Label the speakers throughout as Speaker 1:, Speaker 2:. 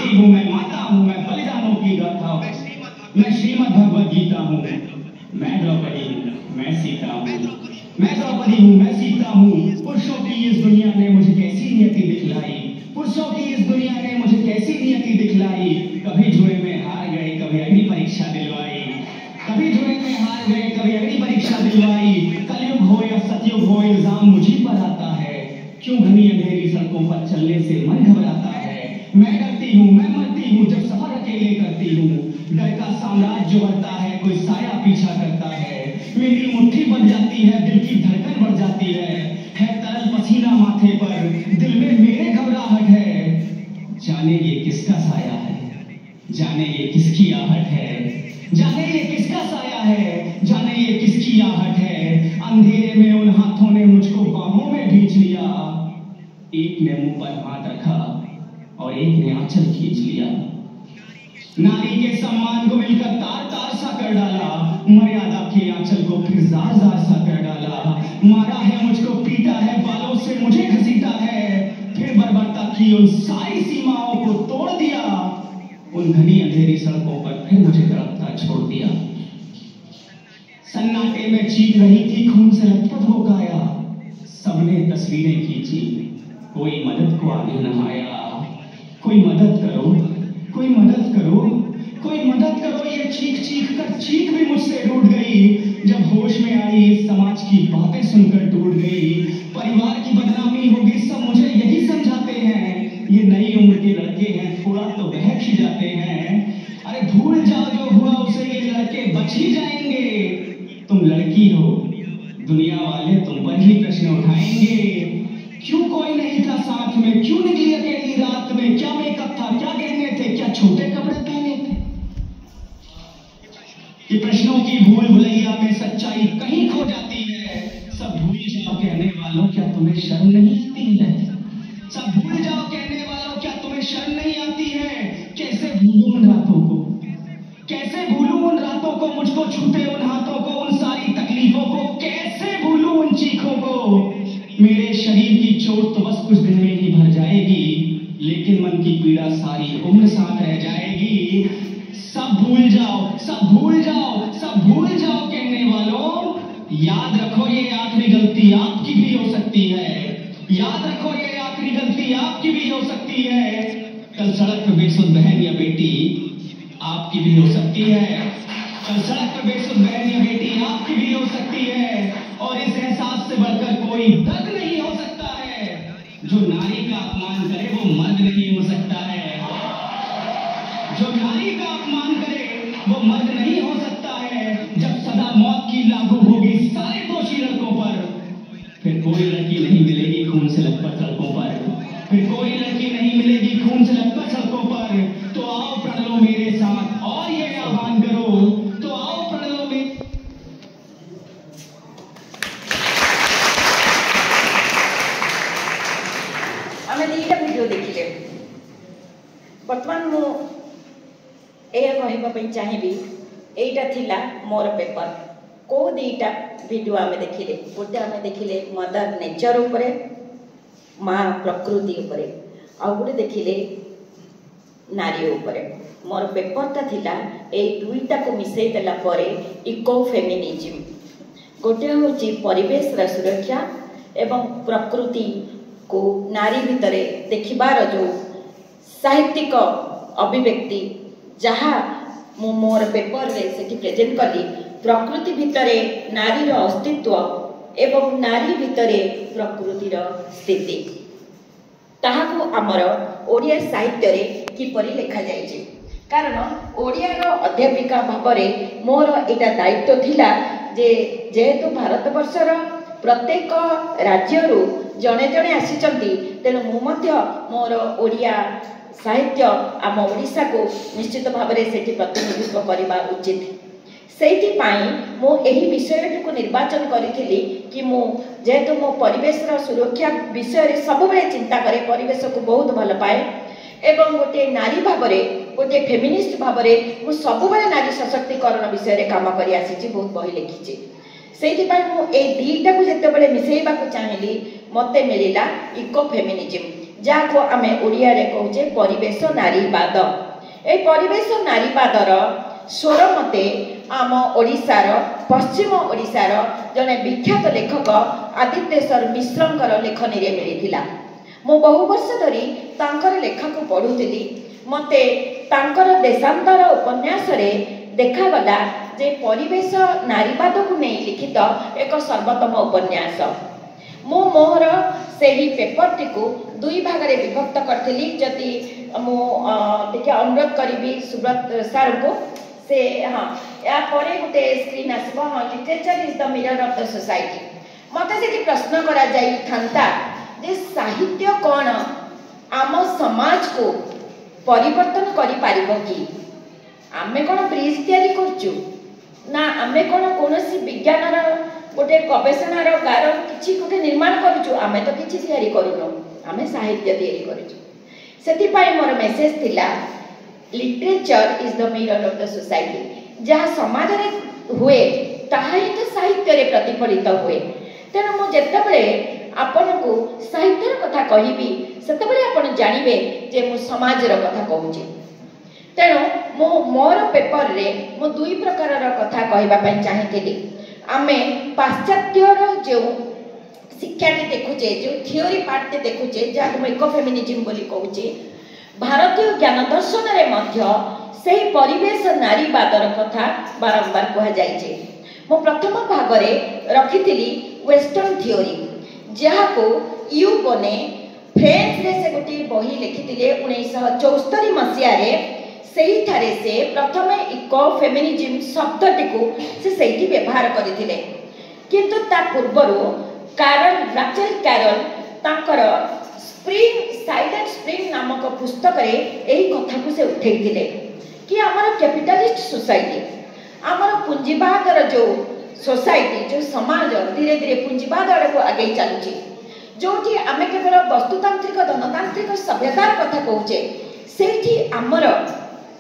Speaker 1: बेटी हूँ, मैं माता हूँ, मैं बलिदानों की गाथा हूँ, मैं श्रीमद् भगवद गीता हूँ, मैं द्रौपदी, मैं सीता हूँ, मैं द्रौपदी हूँ, मैं सीता हूँ। पुरुषों की इस दुनिया ने मुझे कैसी नियति दिखलाई, पुरुषों की इस दुनिया ने मुझे कैसी नियति दिखलाई। कभी जुए में हार गए, कभी अग्नि परीक्षा दिलवाई, कभी जुए में हार गए, कभी अग्नि परीक्षा दिलवाई। कलयुग हो या सतयुग हो, इल्जाम मुझी पर आता है, क्यों घनी अंधेरी सड़कों पर चलने से मन घबराता है। मैं डरती हूँ, मैं मरती हूँ, जब सफर अकेले करती हूँ। डर का साम्राज्य बढ़ता है, कोई साया पीछा करता है। मेरी मुट्ठी बन जाती है, दिल की धड़कन बढ़ जाती है तरल पसीना माथे पर, दिल में मेरे घबराहट है। जाने ये किसका साया है, जाने ये किसकी आहट है, जाने ये किसका साया है, जाने ये किसकी आहट है। अंधेरे में उन हाथों ने मुझको बाहों में भींच लिया, एक ने मुंह पर हाथ रखा और एक ने आंचल खींच लिया। नारी के सम्मान को मिलकर तार तार सा कर डाला, मर्यादा के आंचल को फिर जार जार सा कर डाला। मारा है मुझको, पीटा है, बालों से मुझे घसीटा है, फिर बर्बरता की उन सारी सीमाओं को तोड़ दिया। उन घनी अंधेरी सड़कों पर फिर मुझे तड़पता छोड़ दिया। सन्नाटे में चीख रही थी, खून से लथपथ हो गया। सबने तस्वीरें खींची, कोई मदद को आगे न आया। कोई मदद करो, कोई मदद करो, कोई मदद करो। ये चीख चीख कर चीख भी मुझसे रूठ गई। जब होश में आई, इस समाज की बातें सुनकर टूट गई। परिवार की बदनामी होगी, सब मुझे यही समझाते हैं। ये नई उम्र के लड़के हैं, थोड़ा तो बहक ही जाते हैं। अरे भूल जाओ जो हुआ उसे, ये लड़के बच ही जाएंगे। तुम लड़की हो, दुनिया वाले तुम पर ही प्रश्न उठाएंगे। क्यों कोई नहीं था साथ में, क्यों निकली अकेली रात में? क्या मेकअप था, क्या गहने थे, क्या छोटे कपड़े पहने थे? ये प्रश्नों की भूल भुलैया में सच्चाई कहीं खो जाती है। सब भूल जाओ कहने वालों, क्या तुम्हें शर्म नहीं आती है? सब भूल जाओ कहने वालों, क्या तुम्हें शर्म नहीं आती है? कैसे भूलूं उन रातों को, कैसे भूलूं उन रातों को, मुझको छूते उन हाथों को, उन सारी तकलीफों को। कैसे भूलूं उन चीखों को? मेरे शरीर की चोट तो बस कुछ दिन में ही भर जाएगी, लेकिन मन की पीड़ा सारी उम्र साथ रह जाएगी। सब भूल जाओ, सब भूल जाओ, सब भूल जाओ कहने वालों। याद रखो ये आखिरी गलती आपकी भी हो सकती है। याद रखो ये आखिरी गलती आपकी भी हो सकती है। कल सड़क पर बेसुध बहन या बेटी आपकी भी हो सकती है। कल सड़क पर बेसुध बहन या बेटी आपकी भी हो सकती है। और इस एहसास से बढ़कर कोई दर्द नहीं हो सकता है। जो नारी का अपमान करे वो मर्द नहीं हो सकता है। जो नारी का अपमान करे वो मर्द नहीं हो सकता है। जब सदा मौत की लागू होगी सारे दोषी लड़कों पर, फिर कोई लड़की नहीं मिलेगी खून से लथपथ सड़कों पर। फिर कोई लड़की नहीं मिलेगी खून से लथपथ सड़कों पर। तो आओ प्रण लो मेरे साथ और ये आह्वान करो, तो आओ प्रण लो मेरे।
Speaker 2: आमे दीटा वीडियो देखिले। वर्तमान मु एया कहबा पई चाहिबी, एटा थिला मोर पेपर। को दीटा वीडियो आमे देखिले, गोटे आमे देखिले मदर नेचर उपरे, माँ प्रकृति उपरे, आ गोटे देखिले नारी उपरे। मोर पेपरटा थिला ए दुईटा को मिसई देला परे इको फेमिनिज्म। गोटे होची परिवेश रा सुरक्षा एवं प्रकृति को नारी भितरे देखिबार जो साहित्यिक अभिव्यक्ति जहा मु मोर पेपर रे सेठी प्रेजेंट कली। प्रकृति भितरे नारी रो अस्तित्व एवं नारी भितरे प्रकृति रो स्थिति ताहाको आमर ओडिया साहित्य रे किपरि लेखा जायछि। कारण ओडिया रो अध्यापिका भाबरे मोर एटा दायित्व थिला जे जेहेतु भारत वर्षर प्रत्येक राज्यरू जणे जणे आसीचंती, तेणु मु मध्य मोर ओडिया साहित्य आम ओडिशा को निश्चित भाव में सेठी प्रतिनिधित्व करने उचित। सेठी पाई मु एही विषयटी को निर्वाचन करी कि मु जेहेतु मो परिवेश सुरक्षा विषय सब बेले चिंता करे, परिवेश को बहुत भल पाए एवं गोटे नारी भाव में गोटे फेमिनिस्ट भाव में मु सब बेले नारी सशक्तिकरण विषय काम करी आसी, बहुत बही लिखी। से मु ए दीटा को जिते बड़े मिसेबा चाहिए मते मिलला इको फेमिनिज्म, जहाँ आम ओडिया कहूचे परिवेश नारीवाद। ए परिवेश नारीवादर स्वर मते आम ओडिशार पश्चिम ओडिशार जने विख्यात लेखक आदित्येश्वर मिश्रंकर लेखनी रे मिलिथिला। मु बहु वर्ष धरी तांकर लेखा को पढ़ुଥିଲି। मते तांकर देशांतर उपन्यास रे देखागला जे परिवेश नारीवाद को नहीं लिखित एक सर्वोत्तम उपन्यास। मु मोहर सेही पेपर टी को दुई भाग रे विभक्त करथिली। जति मु टिके अनुरोध करिवि सुब्रत सर को से हाँ या परे गोटे स्क्रीन आसब। हाँ literature is the mirror of the society. मते से प्रश्न करा जाई थांता जे साहित्य कौन आम समाज को परिवर्तन करि पारिबो कि? आमे कोन ब्रिज तैयारी करचु ना आमे कोन कोनोसी विज्ञानर गोटे गवेषणार गार किछि गोटे निर्माण करूछु? आमे तो किछि तैयारी करूनो, आमे साहित्य तैयारी करूछु। सेति पाई मोर मेसेज थिला literature is the mirror of the society. जहाँ समाज रे हुए ताहा ही तो साहित्य रे प्रतिफलित हुए। तेणु मु जेतेबेले आपण को साहित्यर कथा कहिबी सेतेबेले आपण जानिबे जे मु समाजर कथा कहूची। तेणु मु मोर पेपर रे मु दुई प्रकारर कथा कहबा पई चाहिथिली। आमे पाश्चात्यर जो शिक्षा देखुचे जो थियोरी पार्ट ते देखुचे जहाँ इको फेमिनिज्म बोली कहूचे, भारतीय ज्ञान दर्शन रे मध्य सेही परिवेश नारीवादर कथा बारंबार कह जाइछे। मु प्रथम भाग रे रखिथिली वेस्टर्न थियोरी जहाँ को यू बने फ्रेंच रे से गोटे बही लिखिथिले 1974 मसीहा रे। सेही थारे से प्रथमे इको फेमिनिज्म शब्दटी को से सेही व्यवहार करथिले। किंतु ता पूर्वरो राचेल कैरल तांकर स्प्रिंग साइलेंट स्प्रिंग नामक पुस्तक रे एही कथा को से उठेइथिले कि हमर कैपिटलिस्ट सोसाइटी हमर पूंजीवादर जो सोसाइटी जो समाज धीरे धीरे पूंजीवाद आड़ को आगे चलुची, जोठी आमे केवल वस्तुतांत्रिक धनतांत्रिक सभ्यतार कथा कहूचे, सेठी आमर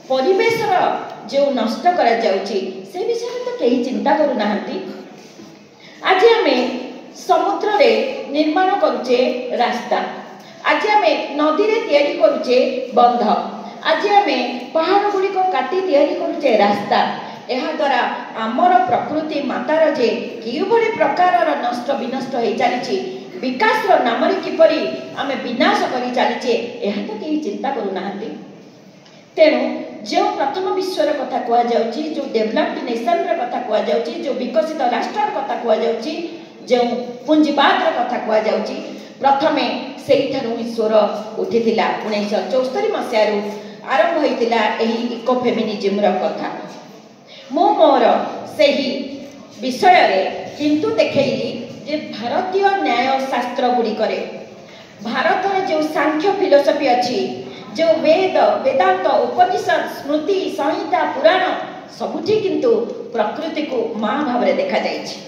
Speaker 2: परिवेशर जो नष्ट करा जाउची से विषय तो कहीं चिंता करू नाहंती। आज आमे समुद्र रे निर्माण करूचे रास्ता, आज आमे नदी रे तैयारी करूचे बंध, आज आमे पहाड़ गुड़ी को काटी तैयारी करूचे रास्ता। एहा द्वारा आमर प्रकृति मातार जे किभଳି प्रकारर नष्ट विनष्ट हो चली विकास नाम किपरि आमे विनाश करी चलीचे एहा तो कहीं चिंता करू नाहंती। तेणु जो प्रथम विश्वर कथा कह जाउची, जो डेवलप्ड नेशन र कथा कह जाउची, जो विकसित राष्ट्र कथा कह जाउची, जो पूंजीवाद र कथा कह जाउची, प्रथमे सेही थारु स्वर उठिथिला 1974 मसीहारू आरंभ होइतिला एही इको फेमिनिज्म र कथा। मो मोर सेही विषय रे किंतु देखैली जे भारतीय न्याय शास्त्र गुडी करे भारत रे जो सांख्य फिलोसफी अछि, जो वेद वेदांत उपनिषद स्मृति संहिता पुराण सबुठी किंतु प्रकृति को माँ भाव रे देखा जाइछि।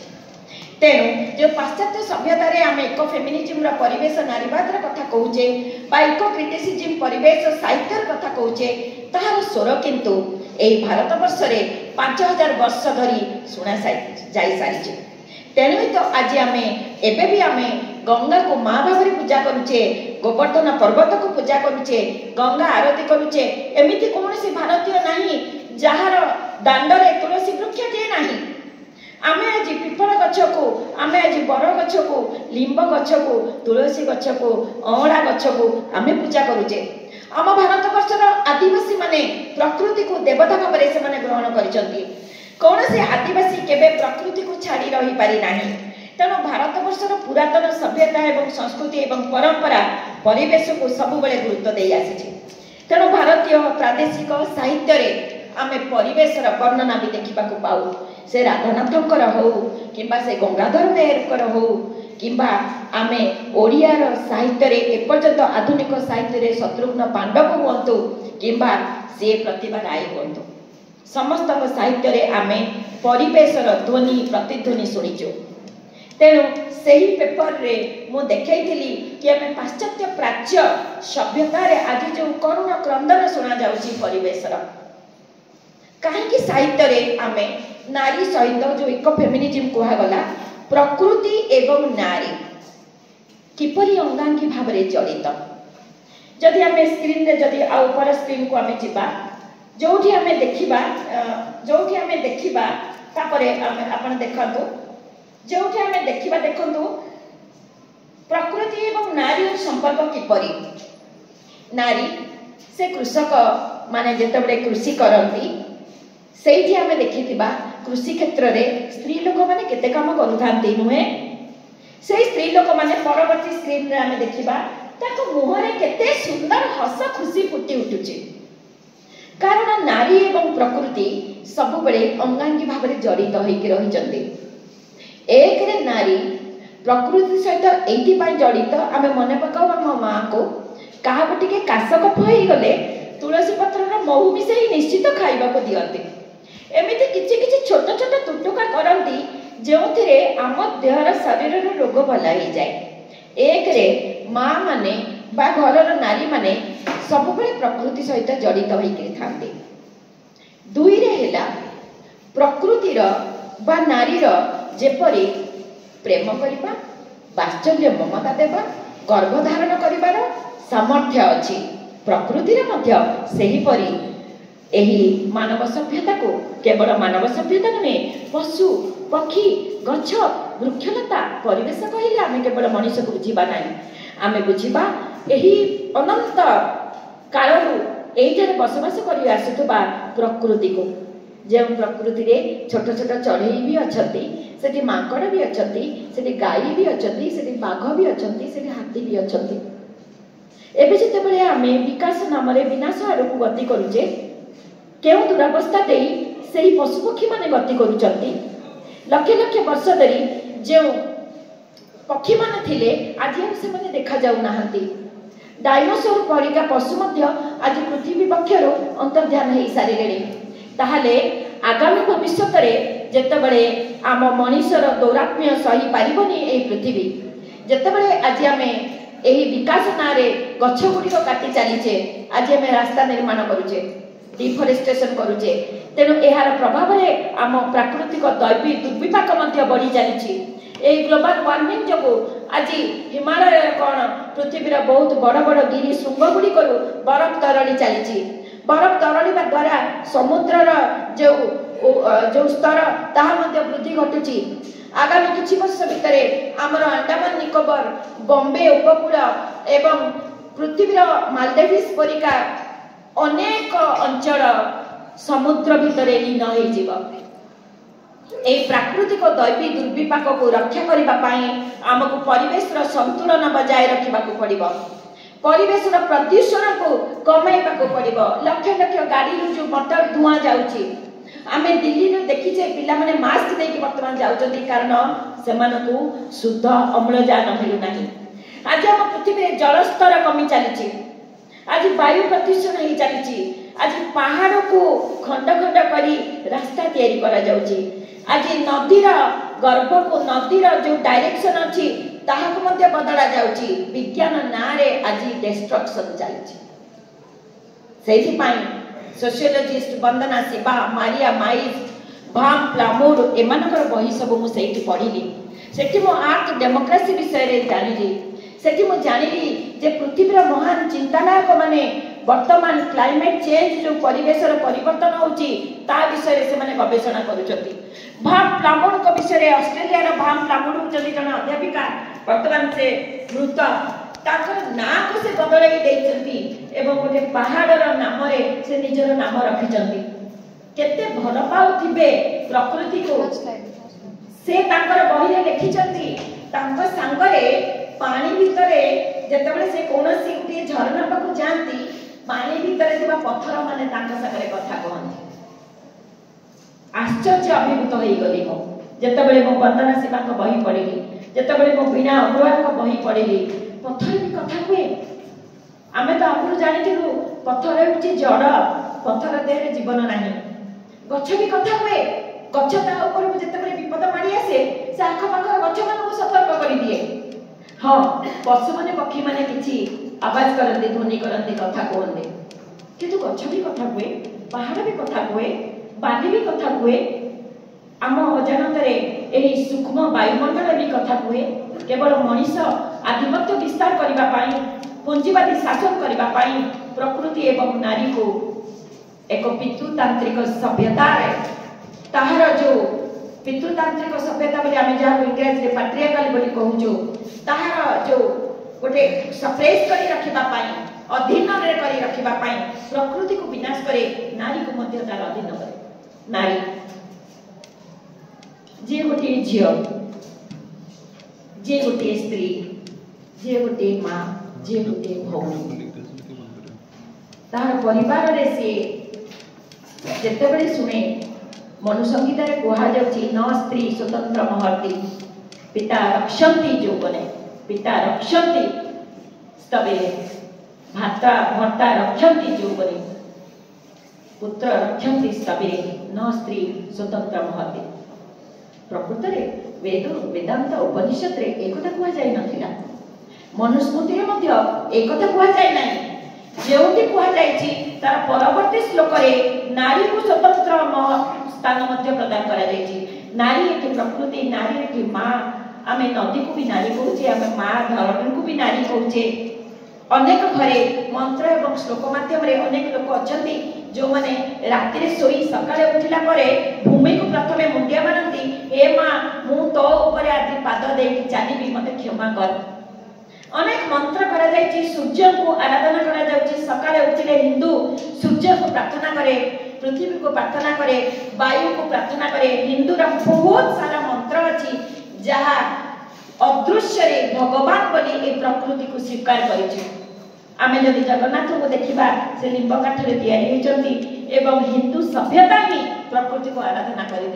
Speaker 2: तेणु जो पाश्चात्य सभ्यता रे आमे इको फेमिनिज्म रा परिवेश नारीवाद रा कथा कहूचे बा इको क्रिटिसिज्म परिवेश साहित्यर कथा कहूचे, ताहार स्वर किंतु एही भारत वर्ष रे 5000 वर्ष धरी सुना जाई सारिछि। तेणु तो आज आमे एबे भी आमे गंगा को माँ भाव रे पूजा करूचे, गोवर्धन पर्वत को पूजा करूचे, गंगा आरती करूचे। एमिति कोनोसी भारतीय नाही जहार दांडरे तुलसी वृक्ष जे नाही। आमे आज पिपल गछ को, आमे आज बर गछ को, लिंब गछ को, तुलसी गछ को, अँवड़ा गछ को आमे पूजा करूचे। आम भारत वर्षर आदिवासी माने प्रकृति को देवता भाव से ग्रहण करिसंती। कौनसी आदिवासी केबे प्रकृति को छाड़ी रही पारि नाही। तेणु भारत वर्षर पुरातन सभ्यता एवं संस्कृति एवं परंपरा परिवेश को सबुबले गुरुत्व दे आसी। तेणु भारतीय प्रादेशिक साहित्य रे आमे परिवेशर वर्णना भी देखा पाऊ। से राधानाथंकर हो किंबा से गंगाधर मेहरकर हो किंबा आमे ओडियार साहित्य रे एपर्यंत आधुनिक साहित्य रे शत्रुघ्न पांडव हुंतु किंबा से प्रतिभा राय हुंतु, समस्त साहित्य रे आमे परिवेशर ध्वनि प्रतिध्वनि शुणीचु। तेणु सही पेपर रे मु देखैथिली कि आमे पाश्चात्य प्राच्य सभ्यता रे आज जो करुण क्रंदन सुना जाउची परिवेशर, कहीं साहित्य रे आमे नारी सहित जो इको फेमिनिज्म कहा गला प्रकृति एवं नारी किपरि अंगांगी भाव रे जड़ित जदि आम स्क्रीन रे जदि ऊपर स्क्रीन को आम जा जोठी आम देखा आप देखु जोठी आम देखा देखु प्रकृति एवं नारी संपर्क किपरि नारी से कृषक माने जेतबे कृषि करती से आम देखा कृषि क्षेत्र में स्त्री लोक मैंने केते काम करूथांती नुहे से स्त्री लोक मैंने परवर्ती स्क्रीन रे आम देखा मुहरे केते सुंदर हस खुशी फुटी उठुचे कारण नारी एवं प्रकृति सब बेले अंगांगी भाव में जड़ित होकर रही एक रे नारी प्रकृति सहित ये जड़ित आम मन पकाऊ आम माँ को क्या टे काशकफ हो गले तुलसी पत्र महू मिसई निश्चित खाइबा को दियंती एमिति किछि किछि छोट छोट तुटुका करंती जो आम देहर शरीर रोग भला हो जाए एक रे माँ माने बा घर नारी माने सब प्रकृति सहित जड़ित होकर थांती दुई रे हेला प्रकृतिर बा नारीर जेपरी प्रेम करबा वात्सल्य ममता देवा गर्भधारण करिबार सामर्थ्य अछि प्रकृतिर मध्य सेहीपरि एही मानव सभ्यता को केवल मानव सभ्यता नुहे पशु पक्षी गछ वृक्षलता परिवेश कहले आम केवल मनुष्य को बुझा ना आम बुझा यही अनंत कालू यही बसवास कर आसुवा प्रकृति को जो प्रकृति रे छोट छोट चढ़ई भी अच्छा से माकड़ भी अच्छा से गाई भी अच्छा से बाघ भी अच्छा से हाथी भी अच्छा एवं जिते आम विकास नाम विनाश आड़ को गति करुचे केउ दुरावस्था दे से पशुपक्षी माने गति करुचंती लक्ष लक्ष वर्ष धरी जो पक्षी माने थिले आज से माने देखा जाऊ नाहंती डायनोसर परिका पशु मध्य आज पृथ्वी पक्षर अंतर्ध्यान हो सारे ताहले आगामी भविष्य में जेतेबेले आम मनीषर दौरात्म्य सही पारिबनी ए पृथ्वी जेतेबेले आज आम यही विकास ना रे गछ गुड़िक काटी चलीचे आज आम रास्ता निर्माण करुचे डिफरेस्टेशन करुचे तेणु यार प्रभाव में आम प्राकृतिक दैवी दुर्विपाक बढ़ी चली ग्लोबल वार्मिंग जो आज हिमालय कौन पृथ्वीर बहुत बड़ बड़ गिरी शृंग गुड़िक बरफ तरली चली बरफ तरलिबा द्वारा समुद्रर जो स्तर ताहा वृद्धि घटुची आगामी किछि वर्ष भितर आमर अंडमान निकोबर बॉम्बे उपकूल एवं पृथ्वीर मालदीव्स परिका अनेक अंचल समुद्र भितर लीन हो प्राकृतिक दैवी दुर्विपाक को रक्षा करने आमको परिवेश संतुलन बजाय रखा पड़ो परिवेश प्रदूषण को कमाइबा पड़ो लक्ष लक्ष गाड़ी जो मोटर धुआं जाउची आमे दिल्ली रे देखिचे पिला माने मास्क देकी वर्तमान जाउचंती कारण सेमानकु शुद्ध अम्लजान मिलु नाही आज हम पृथ्वी रे जल स्तर कमी चलीची आज वायु प्रदूषण हो चली आज पहाड़ को खंड खंड करी रास्ता तैयारी करा जाउची आज नदीर गर्भ को नदीर जो डायरेक्शन अच्छी ताहाको मध्य बदला जाउची विज्ञान ना रे आज डिस्ट्रक्शन चली सेहि पाई सोशियोलॉजिस्ट वंदना शिवा मारिया माइज भाम प्लामोर एमानकर बही सब मु सेठी पढ़िली सेठी मो आर्ट डेमोक्रेसी विषय रे जानिली सेठी मु जानिली जे पृथ्वीर महान चिंतनायक माने वर्तमान क्लाइमेट चेंज जो परिवेशर परिवर्तन होची ता विषय से माने गवेषणा करूचंती भाम प्लामोर को विषय रे ऑस्ट्रेलिया रो भाम प्लामोर जति जन अध्यापिका वर्तमान से मृत ताकर ना को से बदलाई देइचंती एवं गोटे पहाड़र नाम रे से निजर नाम रखिचंती केते भल पाउथिबे प्रकृति को से ताकर बही रे लिखिचंती तांको संगरे पानी भितरे जेतेबेले से कोनोसी गुटी झरना पाकु जानती पानी भितरे थिबा पत्थर माने तांको संगरे कथा कहंती आश्चर्य अभिभूत होई गली मो जेतेबेले मो वंदना शिवा को बही पढिली जेतेबेले मो बिना अग्रवाल को बही पढिली पत्थर भी कथा हुए आमे तो आपु जानिथिलु पत्थर होची जड़ पत्थर देहरे जीवन नाही गछ भी कथा हुए गछ ता ऊपर जेतेबेले विपद मारी आसे से आख पाखर गछ मानकु सतर्क करि दिए हाँ पशु माने पक्षी माने किछि आवाज करते ध्वनि करते कथा कहते किंतु गछ भी कथा हुए पहाड़ भी कथा हुए बाली भी कथा हुए आम अजानतरे एही सूक्ष्म वायुमंडल भी कथा हुए केवल मनीष आधिपत्य विस्तार करने पुंजीवादी शासन करने प्रकृति एवं नारी को एक पितृतांत्रिक सभ्यता ताहार जो पितृतांत्रिक सभ्यता बोली आम जहाँ इंग्राजी में पैट्रियार्कल बोली कहूँ ताहार जो गोटे सप्रेस कर रखापी अधीन कर रखापी प्रकृति को विनाश करे नारी को मध्य तार अधीन करे नारी जे गोटे झील जे गोटे स्त्री जे गोटे माँ जे गोटे भौणी तार परिवार रे से जेतेबेले शुणे मनुसंहिता कहुच्छी न स्त्री स्वतंत्र महर्ति पिता रक्षन्ति यौवने पिता रक्षन्ति स्तवे भर्ता रक्षन्ति यौवने पुत्र रक्षन्ति स्तवे न स्त्री स्वतंत्र महर्ति प्रकृत में वेदांत उपनिषद एक कथा कहुना मनुस्मृति एक कहुना जो तार परवर्ती श्लोक नारी को स्वतंत्र स्थान प्रदान कर नारी ये प्रकृति नारी ये माँ आम नदी को भी नारी कहूचे आम माँ धरणी को भी नारी कहूचे अनेक घरे मंत्र एवं श्लोक माध्यम अनेक लोक अच्छा जो मैंने राति शोई सकाଳେ उठिला भूमि को प्रथम मुंडिया मारती हे माँ मु तो ऊपर आज पाद दे चली मत क्षमा कर अनेक मंत्र करा सूर्य को आराधना करा सकाळे उठिले हिंदू सूर्य को प्रार्थना करे पृथ्वी को प्रार्थना करे वायु को प्रार्थना करे हिंदू बहुत सारा मंत्र अच्छी जहाँ अदृश्य भगवान बोली ए प्रकृति को स्वीकार कर आमे जदि जगन्नाथ को देखा से लिंब काठरे तैयारी एवं हिंदू सभ्यता ही प्रकृति को आराधना कर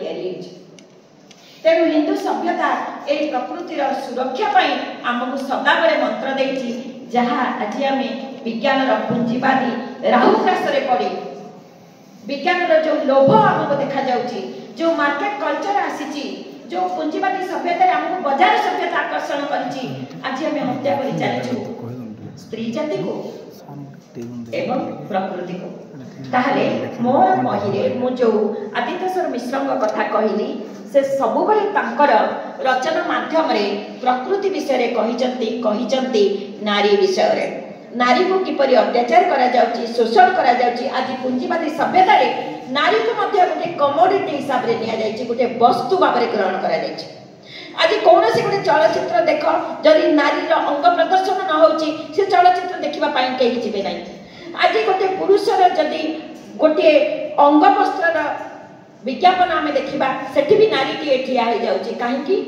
Speaker 2: तेणु हिंदू सभ्यता ए प्रकृतिर सुरक्षा आमको सदाबले मंत्र देती जहाँ आज आम विज्ञान पुंजीवादी राहुग्रास पड़े विज्ञान जो लोभ आमको देखा जाउची जो मार्केट कल्चर आसी जो पुंजीवादी सभ्यता आमको बजार सभ्यता आकर्षण करी आज आम हत्या कर चलू स्त्री जाति को एवं प्रकृति को ताहले मोर बहिरे मु जो आदित्यश्वर मिश्र कथा कहली से सबुबले तांकर रचना माध्यम रे प्रकृति विषय कही नारी विषय रे नारी को किपरि अत्याचार करा जाउची शोषण करा जाउची आज पुंजीवादी सभ्यता रे नारी को मध्य गोटे कमोडिटी हिसाब रे निया जाइची गोटे वस्तु भाबरे ग्रहण करा जाइची आज कौन से गोटे चलचित्र देख जदि नारी अंग प्रदर्शन न होची से चलचित्र देखिबा पई केही जिबे नै आज गोटे पुरुषर जदि गोटे अंग वस्त्र विज्ञापन आम देखा सेठी भी नारी टी ठिया हो जाउची कहीं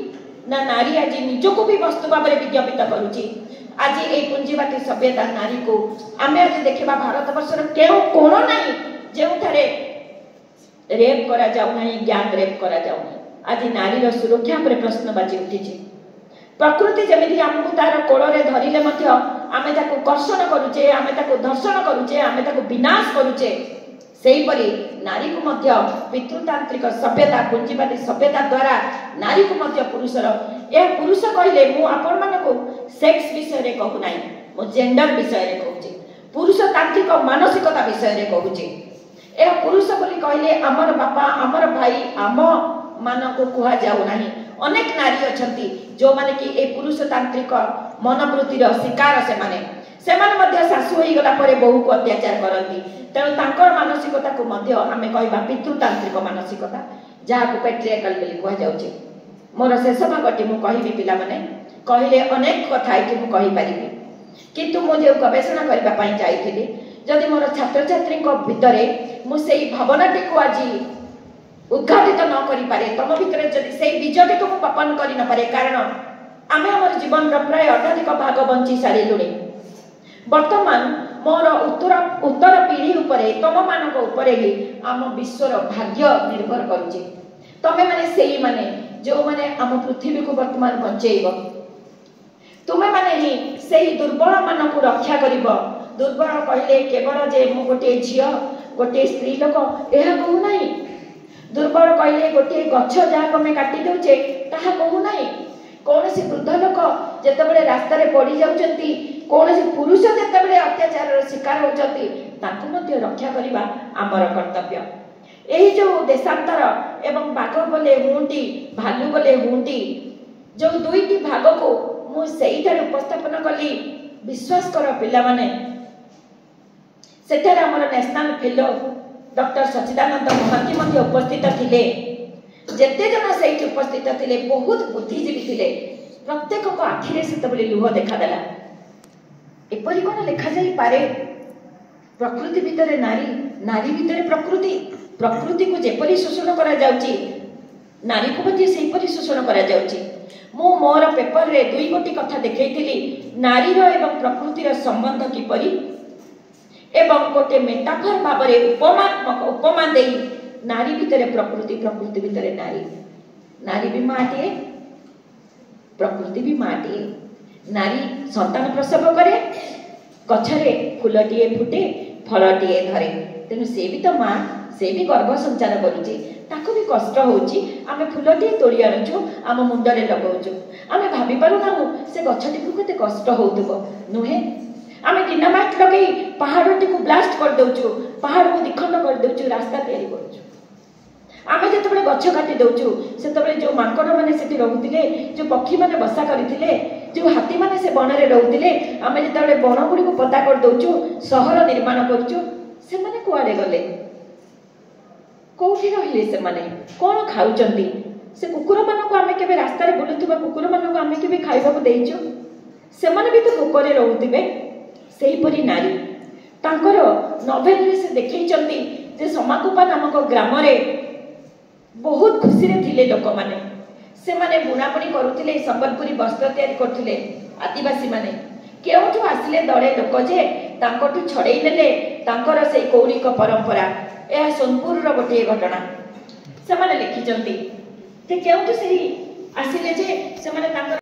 Speaker 2: ना नारी आज निजको भी वस्तु भाव में विज्ञापित करुच्ची आज ये पुंजीवादी सभ्यता नारी को आम आज देखा भारत वर्षर क्यों कोण ना जो रेप करा जाऊ नहीं गैंग रेप करा जाऊ नहीं आज नारीर सुरक्षा पर प्रश्नबाजी उठी प्रकृति जमी आमको तार कोड़े धरिले आम कर्षण करुचे आम धर्षण करुचे आम विनाश करुचे सेहीपरि नारी को मध्य पितृतांत्रिक सभ्यता पुंजीवादी सभ्यता द्वारा नारी को मध्य पुरुषर यह पुरुष कहले मु आपण मानको सेक्स विषय रे कहू नाही मु जेंडर विषय रे कहूची पुरुषतांत्रिक मानसिकता विषय रे कहूची यह पुरुष बोली कहले हमर बापा हमर भाई आम मानको कुहा जाऊ नाही अनेक नारी अछंती जो माने कि ए पुरुषतांत्रिक मनोवृत्तिर शिकार से माने शाशु हो गला परे बहु को अत्याचार करती तेणु तांकर मानसिकता को मध्य आमे कहबा पितृतांत्रिक मानसिकता जहाँ को पैट्रियार्कल बोली कह जाउची मोर शेष भागटी मु कहबी पिला माने कहले अनेक कथा कि मु कहि परिबी किंतु मु जे गवेषणा करबा पई जाईथिली जदि मोर छात्र छात्री को भितरे मु सेही भावनाटी को आज उद्घाटित न करि पारे तम भितरे जदि सेही बीजटी को पपन करि न पारे कारण आमे हमर जीवन रो प्राय अधिक भाग बंची सारिलुणी वर्तमान मोर उत्तर पीढ़ी उपरे तम मानक उपरे ही आम विश्वर भाग्य निर्भर करुचे तमे माने सेही माने जो माने आम पृथ्वी को वर्तमान बंचेइब तुमे माने ही सेही दुर्बल मानक रक्षा करिब दुर्बल कहले केवल जे मु गोटे झियो गोटे स्त्री लोक एहा कहू नाही दुर्बल कहले गोटे गछ जहाँ कमे काटी दउचे ताहा कहू नाही कौन सी वृद्ध लोक जितेबाला रास्ता पड़ जाती कौन सी पुरुष जितेबाला अत्याचार शिकार होती रक्षा करने आमर कर्तव्य यही जो देशांतर एवं बाघ बोले हुंटी भालू बोले हुंटी जो दुईटी भाग को मुझे उपस्थापन कली विश्वास कर पिला माने सेठार हमर नेशनल फेलो डॉक्टर सच्चिदानंद महांती मध्य उपस्थित थिले जेते जन सेठी उपस्थित थिले बहुत बुद्धिजीवी थिले प्रत्येक को आखिरे सेतबेले लुह देखा देला एपरि कोन लिखा जाई पारे प्रकृति भितरे नारी नारी भितरे प्रकृति प्रकृति को जेपरि शोषण करा जाउची नारी को मध्ये सेपरि शोषण करा जाउची मु मोर पेपर रे दुई गोटी कथा देखैथिली नारी रो एवं प्रकृति रो संबंध किपरि एवं गोटे मेटाफर भाबरे उपमा देई नारी भितरे प्रकृति प्रकृति भितरे नारी नारी भी माटिए प्रकृति भी माटिए नारी संतान प्रसव करे गछरे फूलटिए फुटे फलटिए धरे तेणु से भी तो माँ से भी गर्भ संचार करुची ताको भी कष्ट होची आमे फूलटिए तोड़ी आनुचु आम मुंडरे लगाउचु आमे भाबी पारु ना से गछटी को केते कष्ट होउतबो नुहे आमे डिनामाइट लगई पहाड़टी को ब्लास्ट कर देउचु पहाड़ को दिखंड कर देउचु रास्ता तैयारी करूचु आमे जेतबे गछ काटी देउचु सेतबे जो माकड़ माने सेठी रहुतिले जो पक्षी माने बसा करिथिले जो हाथी माने से वन रे रहुतिले आमे जेतबे वन गुडी को पता कर देउचु शहर निर्माण करूचु से माने कुआडे गले कोठी रहिले से माने कोन खाउचंती से कुकुर मानको आमे केबे रास्ता रे बुलुतबा कुकुर मानको आमे केबे खाइबाको देइचु से माने भी तो भोकरे रहुतिबे सेही परी नारी तांकर नोवेल रे से देखैचंती जे समाकुपा नामक ग्राम रे बहुत खुशी रे थिले लोक माने से माने बुणाबुणी करुथिले संबलपुरी वस्त्र तैयारी करथिले आदिवासी माने केउठु आसिले दळे लोक जे तांकठु छडेई नेले तांकर से कौरिक परंपरा एहा सोनपुर रो गोटे घटना से माने लिखिचंती जे केउठु सेही आसिले जे से माने तांकर